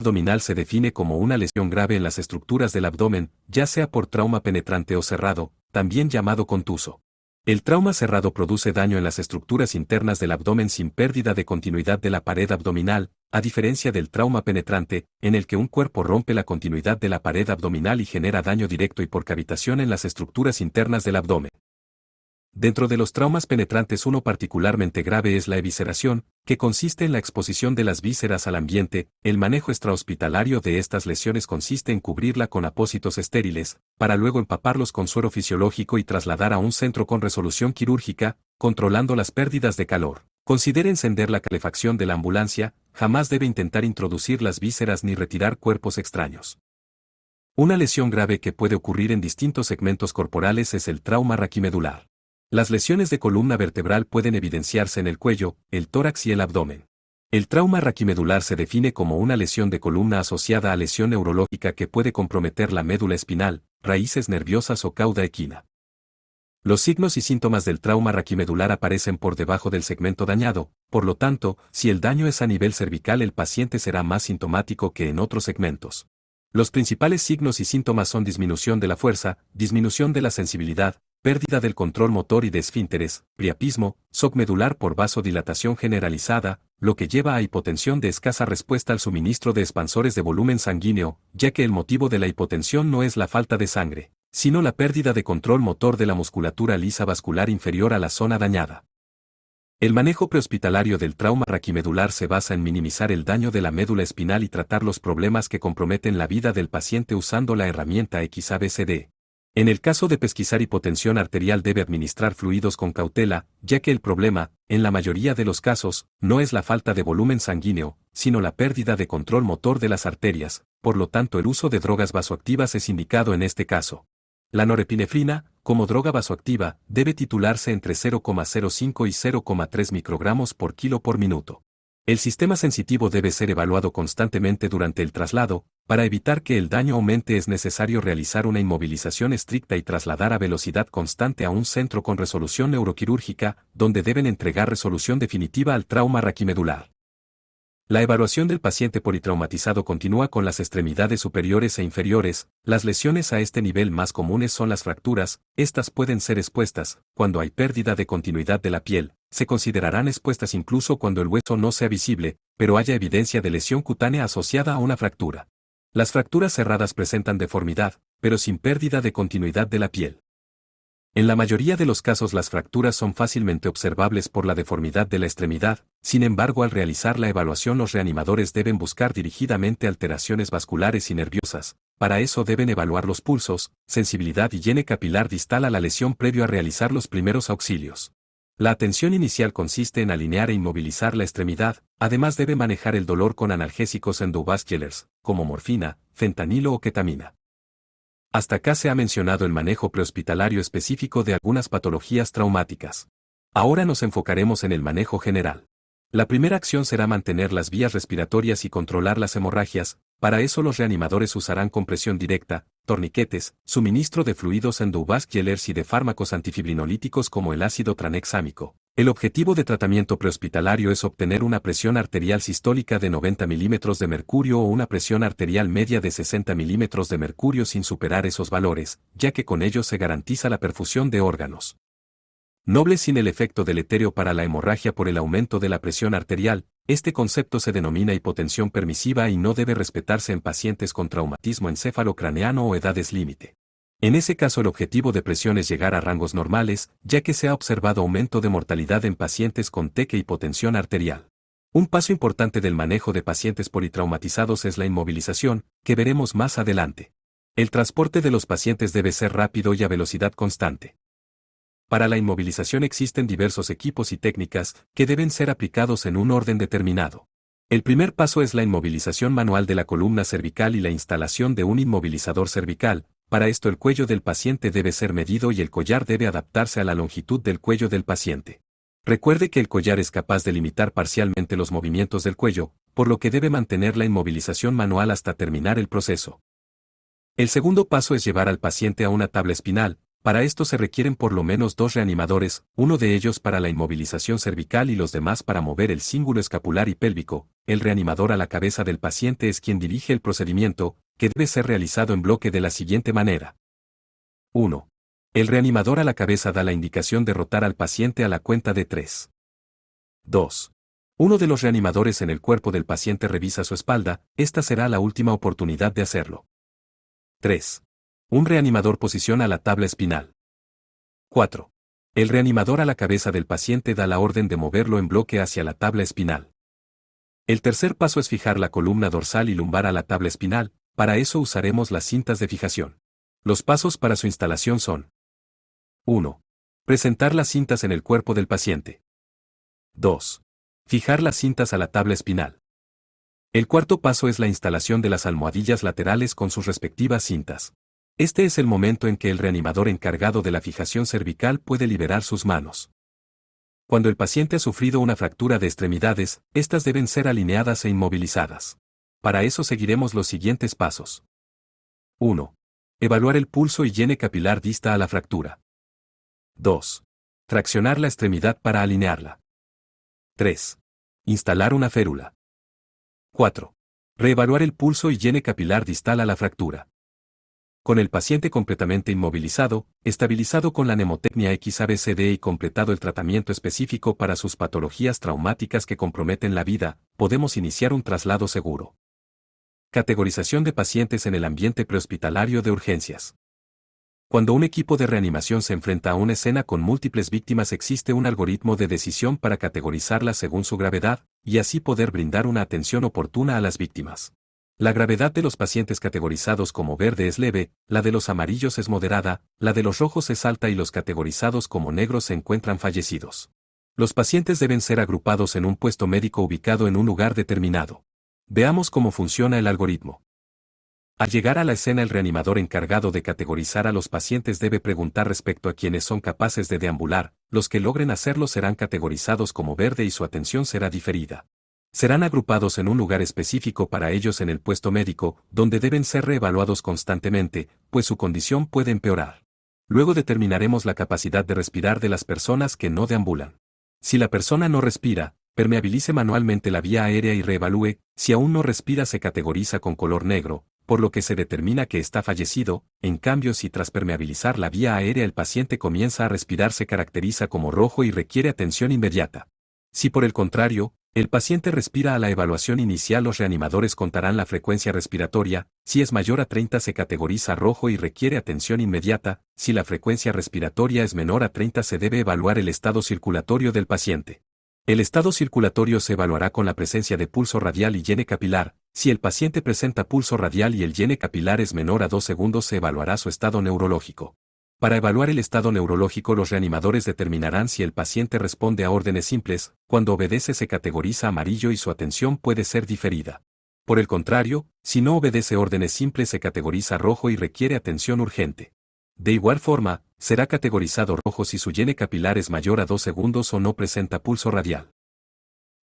abdominal se define como una lesión grave en las estructuras del abdomen, ya sea por trauma penetrante o cerrado, también llamado contuso. El trauma cerrado produce daño en las estructuras internas del abdomen sin pérdida de continuidad de la pared abdominal, a diferencia del trauma penetrante, en el que un cuerpo rompe la continuidad de la pared abdominal y genera daño directo y por cavitación en las estructuras internas del abdomen. Dentro de los traumas penetrantes uno particularmente grave es la evisceración, que consiste en la exposición de las vísceras al ambiente. El manejo extrahospitalario de estas lesiones consiste en cubrirla con apósitos estériles, para luego empaparlos con suero fisiológico y trasladar a un centro con resolución quirúrgica, controlando las pérdidas de calor. Considere encender la calefacción de la ambulancia, jamás debe intentar introducir las vísceras ni retirar cuerpos extraños. Una lesión grave que puede ocurrir en distintos segmentos corporales es el trauma raquimedular. Las lesiones de columna vertebral pueden evidenciarse en el cuello, el tórax y el abdomen. El trauma raquimedular se define como una lesión de columna asociada a lesión neurológica que puede comprometer la médula espinal, raíces nerviosas o cauda equina. Los signos y síntomas del trauma raquimedular aparecen por debajo del segmento dañado, por lo tanto, si el daño es a nivel cervical el paciente será más sintomático que en otros segmentos. Los principales signos y síntomas son disminución de la fuerza, disminución de la sensibilidad, pérdida del control motor y de esfínteres, priapismo, shock medular por vasodilatación generalizada, lo que lleva a hipotensión de escasa respuesta al suministro de expansores de volumen sanguíneo, ya que el motivo de la hipotensión no es la falta de sangre, sino la pérdida de control motor de la musculatura lisa vascular inferior a la zona dañada. El manejo prehospitalario del trauma raquimedular se basa en minimizar el daño de la médula espinal y tratar los problemas que comprometen la vida del paciente usando la herramienta XABCD. En el caso de pesquisar hipotensión arterial debe administrar fluidos con cautela, ya que el problema, en la mayoría de los casos, no es la falta de volumen sanguíneo, sino la pérdida de control motor de las arterias, por lo tanto el uso de drogas vasoactivas es indicado en este caso. La norepinefrina, como droga vasoactiva, debe titularse entre 0,05 y 0,3 microgramos por kilo por minuto. El sistema sensitivo debe ser evaluado constantemente durante el traslado. Para evitar que el daño aumente es necesario realizar una inmovilización estricta y trasladar a velocidad constante a un centro con resolución neuroquirúrgica, donde deben entregar resolución definitiva al trauma raquimedular. La evaluación del paciente politraumatizado continúa con las extremidades superiores e inferiores. Las lesiones a este nivel más comunes son las fracturas. Estas pueden ser expuestas, cuando hay pérdida de continuidad de la piel. Se considerarán expuestas incluso cuando el hueso no sea visible, pero haya evidencia de lesión cutánea asociada a una fractura. Las fracturas cerradas presentan deformidad, pero sin pérdida de continuidad de la piel. En la mayoría de los casos las fracturas son fácilmente observables por la deformidad de la extremidad. Sin embargo, al realizar la evaluación los reanimadores deben buscar dirigidamente alteraciones vasculares y nerviosas. Para eso deben evaluar los pulsos, sensibilidad y llene capilar distal a la lesión previo a realizar los primeros auxilios. La atención inicial consiste en alinear e inmovilizar la extremidad. Además debe manejar el dolor con analgésicos endovasculars, como morfina, fentanilo o ketamina. Hasta acá se ha mencionado el manejo prehospitalario específico de algunas patologías traumáticas. Ahora nos enfocaremos en el manejo general. La primera acción será mantener las vías respiratorias y controlar las hemorragias. Para eso los reanimadores usarán compresión directa, torniquetes, suministro de fluidos endovasculars y de fármacos antifibrinolíticos como el ácido tranexámico. El objetivo de tratamiento prehospitalario es obtener una presión arterial sistólica de 90 milímetros de mercurio o una presión arterial media de 60 milímetros de mercurio sin superar esos valores, ya que con ello se garantiza la perfusión de órganos nobles sin el efecto deleterio para la hemorragia por el aumento de la presión arterial. Este concepto se denomina hipotensión permisiva y no debe respetarse en pacientes con traumatismo encéfalo-craneano o edades límite. En ese caso el objetivo de presión es llegar a rangos normales, ya que se ha observado aumento de mortalidad en pacientes con TEC e hipotensión arterial. Un paso importante del manejo de pacientes politraumatizados es la inmovilización, que veremos más adelante. El transporte de los pacientes debe ser rápido y a velocidad constante. Para la inmovilización existen diversos equipos y técnicas que deben ser aplicados en un orden determinado. El primer paso es la inmovilización manual de la columna cervical y la instalación de un inmovilizador cervical. Para esto el cuello del paciente debe ser medido y el collar debe adaptarse a la longitud del cuello del paciente. Recuerde que el collar es capaz de limitar parcialmente los movimientos del cuello, por lo que debe mantener la inmovilización manual hasta terminar el proceso. El segundo paso es llevar al paciente a una tabla espinal. Para esto se requieren por lo menos 2 reanimadores, uno de ellos para la inmovilización cervical y los demás para mover el cíngulo escapular y pélvico. El reanimador a la cabeza del paciente es quien dirige el procedimiento, que debe ser realizado en bloque de la siguiente manera. 1. El reanimador a la cabeza da la indicación de rotar al paciente a la cuenta de 3. 2. Uno de los reanimadores en el cuerpo del paciente revisa su espalda, esta será la última oportunidad de hacerlo. 3. Un reanimador posiciona la tabla espinal. 4. El reanimador a la cabeza del paciente da la orden de moverlo en bloque hacia la tabla espinal. El tercer paso es fijar la columna dorsal y lumbar a la tabla espinal, para eso usaremos las cintas de fijación. Los pasos para su instalación son: 1. Presentar las cintas en el cuerpo del paciente. 2. Fijar las cintas a la tabla espinal. El cuarto paso es la instalación de las almohadillas laterales con sus respectivas cintas. Este es el momento en que el reanimador encargado de la fijación cervical puede liberar sus manos. Cuando el paciente ha sufrido una fractura de extremidades, estas deben ser alineadas e inmovilizadas. Para eso seguiremos los siguientes pasos. 1. Evaluar el pulso y llene capilar dista a la fractura. 2. Traccionar la extremidad para alinearla. 3. Instalar una férula. 4. Reevaluar el pulso y llene capilar distal a la fractura. Con el paciente completamente inmovilizado, estabilizado con la mnemotecnia XABCD y completado el tratamiento específico para sus patologías traumáticas que comprometen la vida, podemos iniciar un traslado seguro. Categorización de pacientes en el ambiente prehospitalario de urgencias. Cuando un equipo de reanimación se enfrenta a una escena con múltiples víctimas, existe un algoritmo de decisión para categorizarlas según su gravedad, y así poder brindar una atención oportuna a las víctimas. La gravedad de los pacientes categorizados como verde es leve, la de los amarillos es moderada, la de los rojos es alta y los categorizados como negros se encuentran fallecidos. Los pacientes deben ser agrupados en un puesto médico ubicado en un lugar determinado. Veamos cómo funciona el algoritmo. Al llegar a la escena, el reanimador encargado de categorizar a los pacientes debe preguntar respecto a quienes son capaces de deambular, los que logren hacerlo serán categorizados como verde y su atención será diferida. Serán agrupados en un lugar específico para ellos en el puesto médico, donde deben ser reevaluados constantemente, pues su condición puede empeorar. Luego determinaremos la capacidad de respirar de las personas que no deambulan. Si la persona no respira, permeabilice manualmente la vía aérea y reevalúe. Si aún no respira, se categoriza con color negro, por lo que se determina que está fallecido. En cambio, si tras permeabilizar la vía aérea el paciente comienza a respirar, se caracteriza como rojo y requiere atención inmediata. Si por el contrario, el paciente respira a la evaluación inicial, los reanimadores contarán la frecuencia respiratoria. Si es mayor a 30 se categoriza rojo y requiere atención inmediata. Si la frecuencia respiratoria es menor a 30 se debe evaluar el estado circulatorio del paciente. El estado circulatorio se evaluará con la presencia de pulso radial y llene capilar. Si el paciente presenta pulso radial y el llene capilar es menor a 2 segundos se evaluará su estado neurológico. Para evaluar el estado neurológico, los reanimadores determinarán si el paciente responde a órdenes simples. Cuando obedece se categoriza amarillo y su atención puede ser diferida. Por el contrario, si no obedece órdenes simples se categoriza rojo y requiere atención urgente. De igual forma, será categorizado rojo si su llene capilar es mayor a 2 segundos o no presenta pulso radial.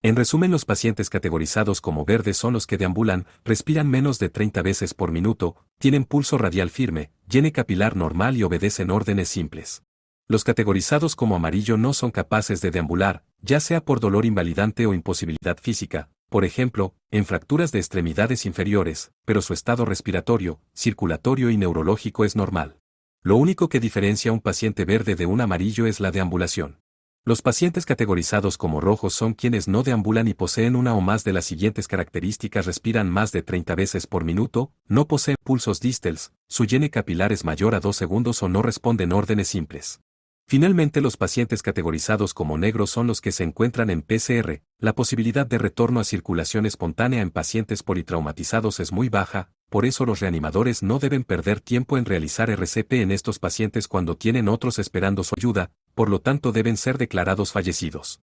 En resumen, los pacientes categorizados como verdes son los que deambulan, respiran menos de 30 veces por minuto, tienen pulso radial firme, llene capilar normal y obedecen órdenes simples. Los categorizados como amarillo no son capaces de deambular, ya sea por dolor invalidante o imposibilidad física, por ejemplo, en fracturas de extremidades inferiores, pero su estado respiratorio, circulatorio y neurológico es normal. Lo único que diferencia a un paciente verde de un amarillo es la deambulación. Los pacientes categorizados como rojos son quienes no deambulan y poseen una o más de las siguientes características: respiran más de 30 veces por minuto, no poseen pulsos distales, su llene capilar es mayor a 2 segundos o no responden órdenes simples. Finalmente, los pacientes categorizados como negros son los que se encuentran en PCR. La posibilidad de retorno a circulación espontánea en pacientes politraumatizados es muy baja, por eso los reanimadores no deben perder tiempo en realizar RCP en estos pacientes cuando tienen otros esperando su ayuda, por lo tanto deben ser declarados fallecidos.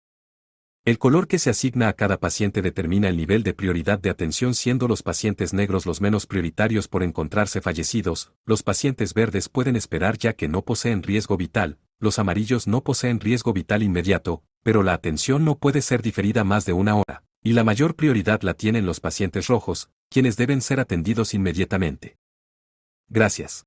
El color que se asigna a cada paciente determina el nivel de prioridad de atención, siendo los pacientes negros los menos prioritarios por encontrarse fallecidos. Los pacientes verdes pueden esperar ya que no poseen riesgo vital, los amarillos no poseen riesgo vital inmediato, pero la atención no puede ser diferida más de 1 hora, y la mayor prioridad la tienen los pacientes rojos, quienes deben ser atendidos inmediatamente. Gracias.